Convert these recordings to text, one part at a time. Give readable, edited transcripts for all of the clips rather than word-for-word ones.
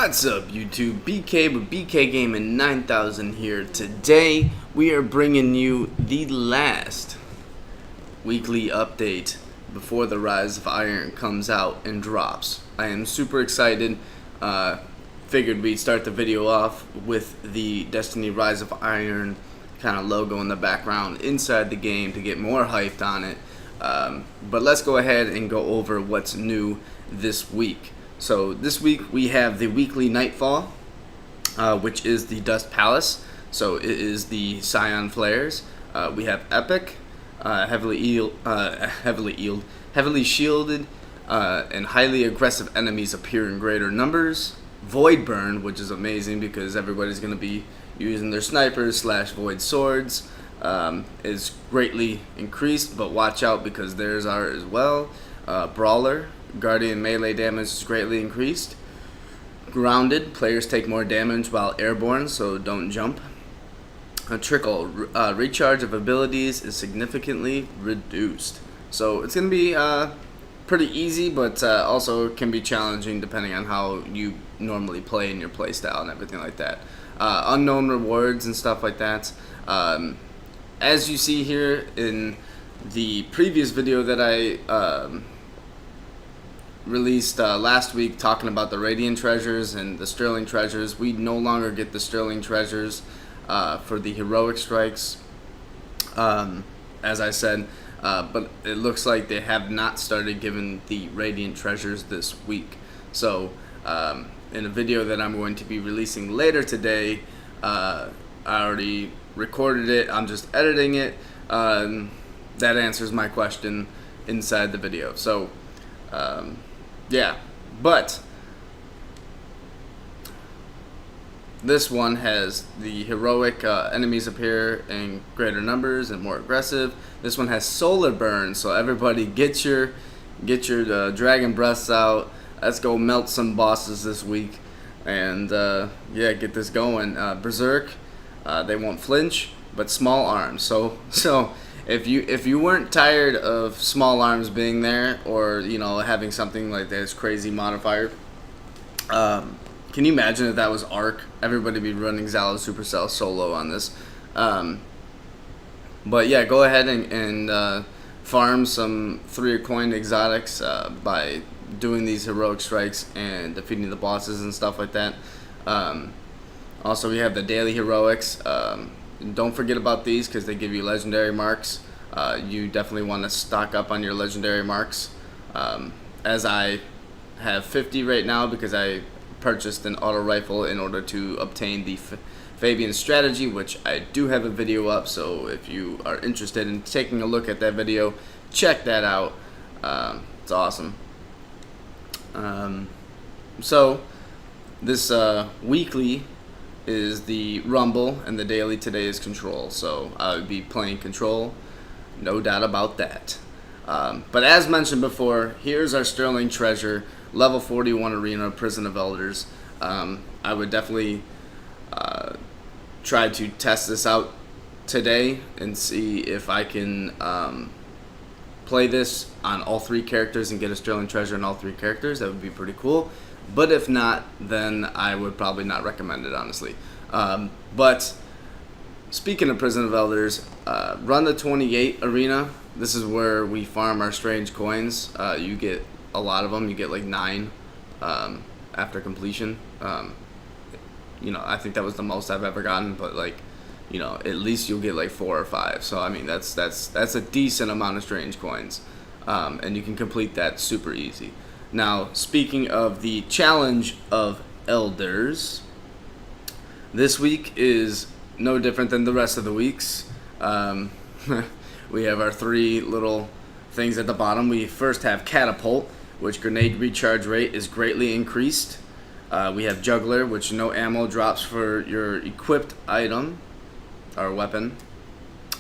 What's up, YouTube? BK with BK Gaming 9000 here. Today we are bringing you the last weekly update before the Rise of Iron comes out and drops. I am super excited. Figured we'd start the video off with the Destiny Rise of Iron kind of logo in the background inside the game to get more hyped on it. But let's go ahead and go over what's new this week. So this week we have the weekly Nightfall, which is the Dust Palace. So it is the Scion Flares. We have Epic, heavily shielded, and highly aggressive enemies appear in greater numbers. Void Burn, which is amazing because everybody's going to be using their snipers / void swords, is greatly increased, but watch out because theirs are as well. Brawler, Guardian melee damage is greatly increased. Grounded, players take more damage while airborne, so don't jump. Trickle, recharge of abilities is significantly reduced. So it's going to be pretty easy, but also can be challenging depending on how you normally play in your playstyle and everything like that. Unknown rewards and stuff like that. As you see here in the previous video that I released last week talking about the Radiant Treasures and the Sterling Treasures, we no longer get the Sterling Treasures for the Heroic Strikes, as I said, but it looks like they have not started giving the Radiant Treasures this week. So in a video that I'm going to be releasing later today, I already recorded it, I'm just editing it. That answers my question inside the video. So yeah, but this one has the heroic enemies appear in greater numbers and more aggressive. This one has solar burn, so everybody get your dragon breaths out. Let's go melt some bosses this week, and yeah, get this going. Berserk, they won't flinch, but small arms. So if you weren't tired of small arms being there, or having something like this crazy modifier, can you imagine if that was Arc? Everybody be running Xalo Supercell solo on this. But yeah, go ahead and farm some 3-coin exotics by doing these heroic strikes and defeating the bosses and stuff like that. Also, we have the daily heroics. Don't forget about these because they give you legendary marks. You definitely want to stock up on your legendary marks. As I have 50 right now because I purchased an auto rifle in order to obtain the Fabian strategy, which I do have a video up, so if you are interested in taking a look at that video, check that out. It's awesome. So this weekly is the Rumble, and the daily today is Control. So I would be playing Control, no doubt about that. But as mentioned before, here's our Sterling Treasure, level 41 arena, Prison of Elders. I would definitely try to test this out today and see if I can play this on all 3 characters and get a Sterling Treasure on all 3 characters. That would be pretty cool. But if not, then I would probably not recommend it, honestly. But speaking of Prison of Elders, run the 28 arena. This is where we farm our strange coins. You get a lot of them. You get like 9 after completion. I think that was the most I've ever gotten, but at least you'll get like 4 or 5. So I mean, that's a decent amount of strange coins, and you can complete that super easy. Now, speaking of the Challenge of Elders, this week is no different than the rest of the weeks. We have our 3 little things at the bottom. We first have Catapult, which grenade recharge rate is greatly increased. We have Juggler, which no ammo drops for your equipped item or weapon.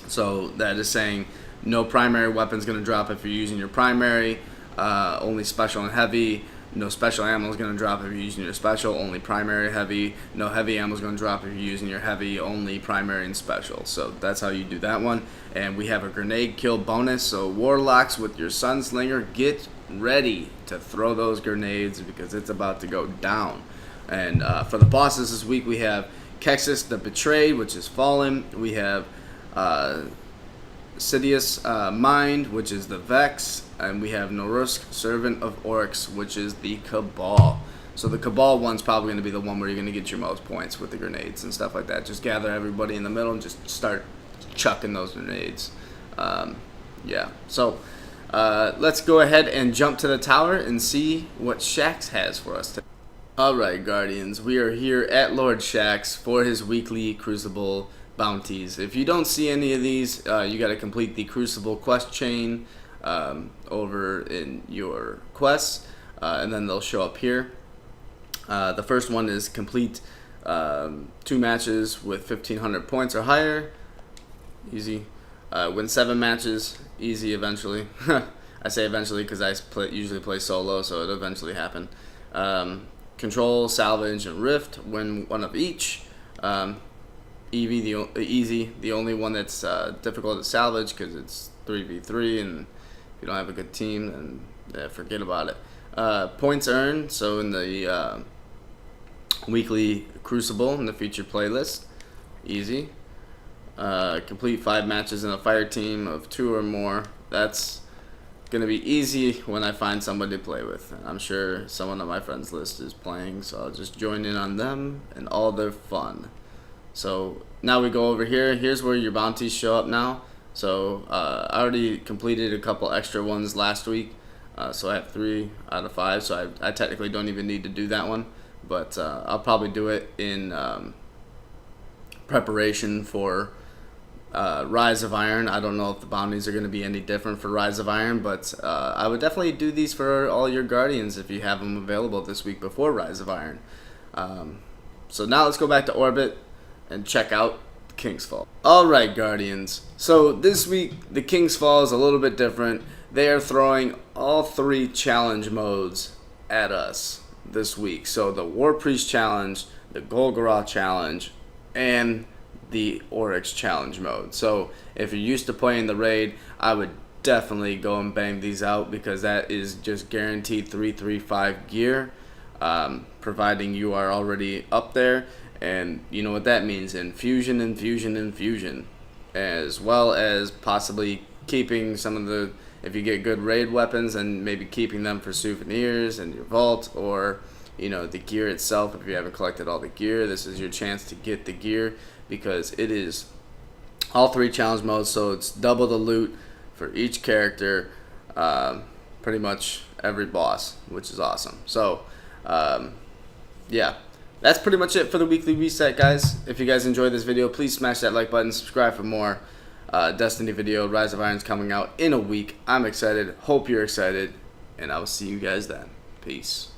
So that is saying no primary weapon is going to drop if you're using your primary. Only special and heavy. No special ammo is going to drop if you're using your special. Only primary heavy. No heavy ammo is going to drop if you're using your heavy. Only primary and special. So that's how you do that one. And we have a grenade kill bonus. So Warlocks with your Sunslinger, get ready to throw those grenades because it's about to go down. And for the bosses this week, we have Kexis the Betrayed, which is Fallen. We have Sidious Mind, which is the Vex. And we have Norusk, Servant of Oryx, which is the Cabal. So the Cabal one's probably going to be the one where you're going to get your most points with the grenades and stuff like that. Just gather everybody in the middle and just start chucking those grenades. Yeah, so let's go ahead and jump to the tower and see what Shaxx has for us today. Alright, Guardians, we are here at Lord Shaxx for his weekly Crucible bounties. If you don't see any of these, you got to complete the Crucible quest chain over in your quests, and then they'll show up here. The first one is complete 2 matches with 1,500 points or higher. Easy. Win 7 matches. Easy eventually. I say eventually because I usually play solo, so it'll eventually happen. Control, Salvage, and Rift. Win 1 of each. Easy, the only one that's difficult to salvage because it's 3v3, and if you don't have a good team, then forget about it. Points earned, so in the weekly Crucible in the featured playlist, easy. Complete 5 matches in a fire team of 2 or more. That's gonna be easy when I find somebody to play with. I'm sure someone on my friends list is playing, so I'll just join in on them and all their fun. So now we go over here. Here's where your bounties show up now. So I already completed a couple extra ones last week, so I have 3 out of 5. So I technically don't even need to do that one, but I'll probably do it in preparation for Rise of Iron. I don't know if the bounties are going to be any different for Rise of Iron, but I would definitely do these for all your Guardians if you have them available this week before Rise of Iron. So now let's go back to Orbit and check out King's Fall. Alright, Guardians, so this week the King's Fall is a little bit different. They are throwing all 3 challenge modes at us this week. So the War Priest challenge, the Golgoroth challenge, and the Oryx challenge mode. So if you're used to playing the raid, I would definitely go and bang these out because that is just guaranteed 335 gear, providing you are already up there. And you know what that means: infusion, as well as possibly keeping some of the, if you get good raid weapons, and maybe keeping them for souvenirs in your vault, or you know, the gear itself. If you haven't collected all the gear, this is your chance to get the gear, because it is all 3 challenge modes, so it's double the loot for each character, pretty much every boss, which is awesome. So yeah, that's pretty much it for the weekly reset, guys. If you guys enjoyed this video, please smash that like button, subscribe for more Destiny video. Rise of Iron's coming out in a week. I'm excited, hope you're excited, and I will see you guys then. Peace.